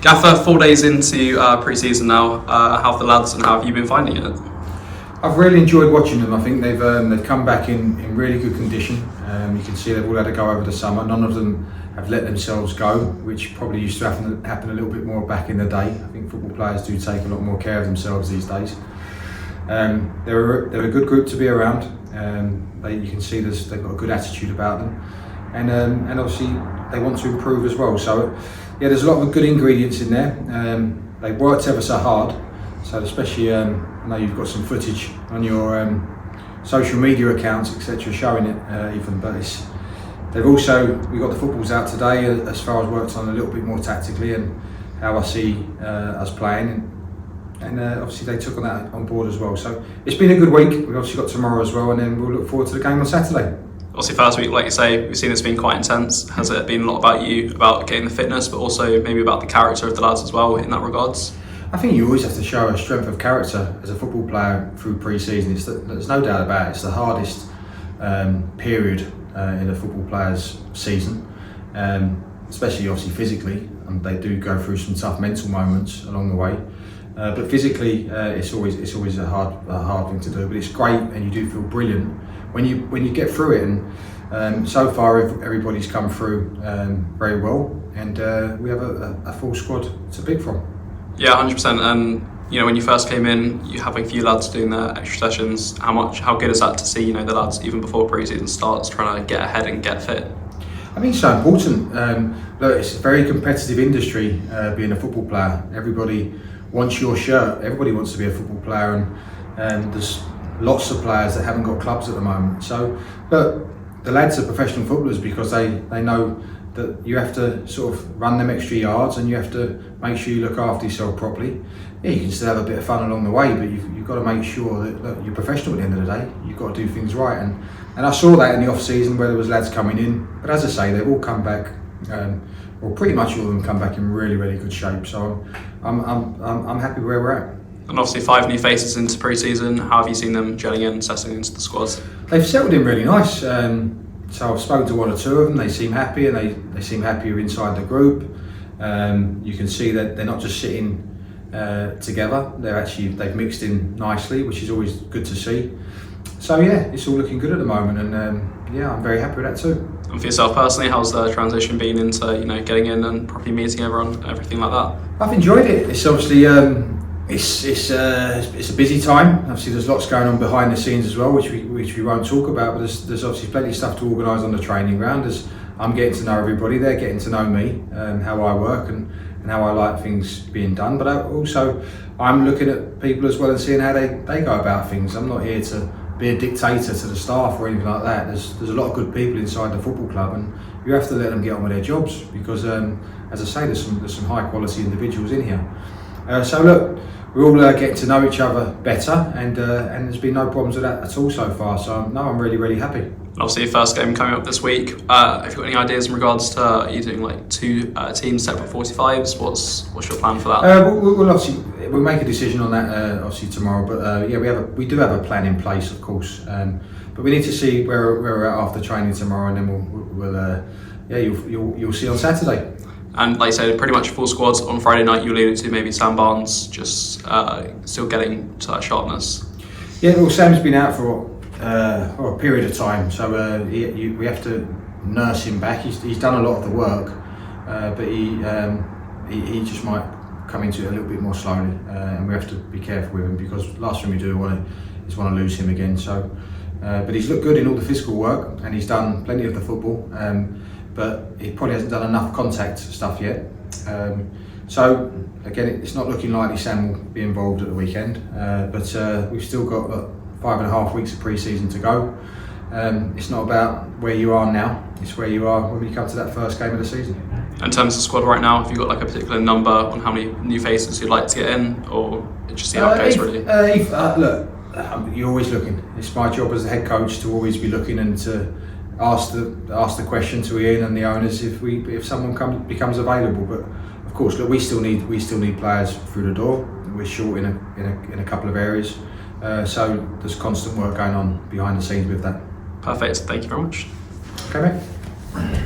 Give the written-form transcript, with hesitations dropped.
Gaffer, 4 days into pre-season now, how have the lads and how have you been finding it? I've really enjoyed watching them. I think they've come back in really good condition. You can see they've all had to go over the summer. None of them have let themselves go, which probably used to happen a little bit more back in the day. I think football players do take a lot more care of themselves these days. They're a good group to be around. You can see they've got a good attitude about them, and obviously they want to improve as well. So yeah, there's a lot of good ingredients in there. They've worked ever so hard. So especially, I know you've got some footage on your social media accounts, etc., showing it even. But we've got the footballs out today as far as worked on a little bit more tactically and how I see us playing. And obviously they took on that on board as well. So it's been a good week. We've obviously got tomorrow as well, and then we'll look forward to the game on Saturday. Obviously, first week, like you say, we've seen it's been quite intense. Has it been a lot about you, about getting the fitness, but also maybe about the character of the lads as well in that regards? I think you always have to show a strength of character as a football player through pre-season. There's no doubt about it. It's the hardest period in a football player's season, especially obviously physically. And they do go through some tough mental moments along the way. But physically, it's always a hard thing to do. But it's great, and you do feel brilliant when you get through it. And so far, everybody's come through very well, and we have a full squad to pick from. Yeah, 100%. And when you first came in, you having a few lads doing their extra sessions. How good is that to see? The lads even before pre-season starts trying to get ahead and get fit. I think it's so important. Look, it's a very competitive industry, being a football player. Everybody wants your shirt. Everybody wants to be a football player, and there's lots of players that haven't got clubs at the moment. So, but the lads are professional footballers because they know that you have to sort of run them extra yards, and you have to make sure you look after yourself properly. Yeah, you can still have a bit of fun along the way, but you've got to make sure that look, you're professional at the end of the day. You've got to do things right, and I saw that in the off season where there was lads coming in. But as I say, they've all come back. Well, pretty much all of them come back in really, really good shape. So I'm happy where we're at. And obviously 5 new faces into pre-season. How have you seen them gelling in, settling into the squads? They've settled in really nice. So I've spoken to one or two of them. They seem happy, and they seem happier inside the group. You can see that they're not just sitting together. They've mixed in nicely, which is always good to see. So yeah, it's all looking good at the moment, and yeah, I'm very happy with that too. And for yourself personally, how's the transition been into getting in and properly meeting everyone, everything like that? I've enjoyed it. It's obviously it's a busy time. Obviously, there's lots going on behind the scenes as well, which we won't talk about. But there's obviously plenty of stuff to organise on the training ground. As I'm getting to know everybody, they're getting to know me, how I work and how I like things being done. But I'm looking at people as well and seeing how they go about things. I'm not here to be a dictator to the staff or anything like that. There's a lot of good people inside the football club, and you have to let them get on with their jobs because, as I say, there's some high quality individuals in here. So look, we're all getting to know each other better, and there's been no problems with that at all so far. So no, I'm really, really happy. And obviously, your first game coming up this week. Have you got any ideas in regards to are you doing like 2 teams, separate 45s? What's your plan for that? We'll make a decision on that obviously tomorrow. But yeah, we do have a plan in place, of course. But we need to see where we're at after training tomorrow, and then you'll see on Saturday. And like I said, pretty much full squads on Friday night. You alluded to maybe Sam Barnes just still getting to that sharpness. Yeah, well, Sam's been out for a period of time, so we have to nurse him back. He's done a lot of the work, but he just might come into it a little bit more slowly, and we have to be careful with him because last thing we do is want to lose him again. So, but he's looked good in all the physical work, and he's done plenty of the football. But he probably hasn't done enough contact stuff yet. So again, it's not looking likely Sam will be involved at the weekend. But we've still got 5.5 weeks of pre-season to go. It's not about where you are now; it's where you are when you come to that first game of the season. In terms of squad right now, have you got like a particular number on how many new faces you'd like to get in, or just see how it goes really? Look, you're always looking. It's my job as the head coach to always be looking and to ask the question to Ian and the owners if someone becomes available. But of course, look, we still need players through the door. We're short in a couple of areas, so there's constant work going on behind the scenes with that. Perfect. Thank you very much. Okay, mate.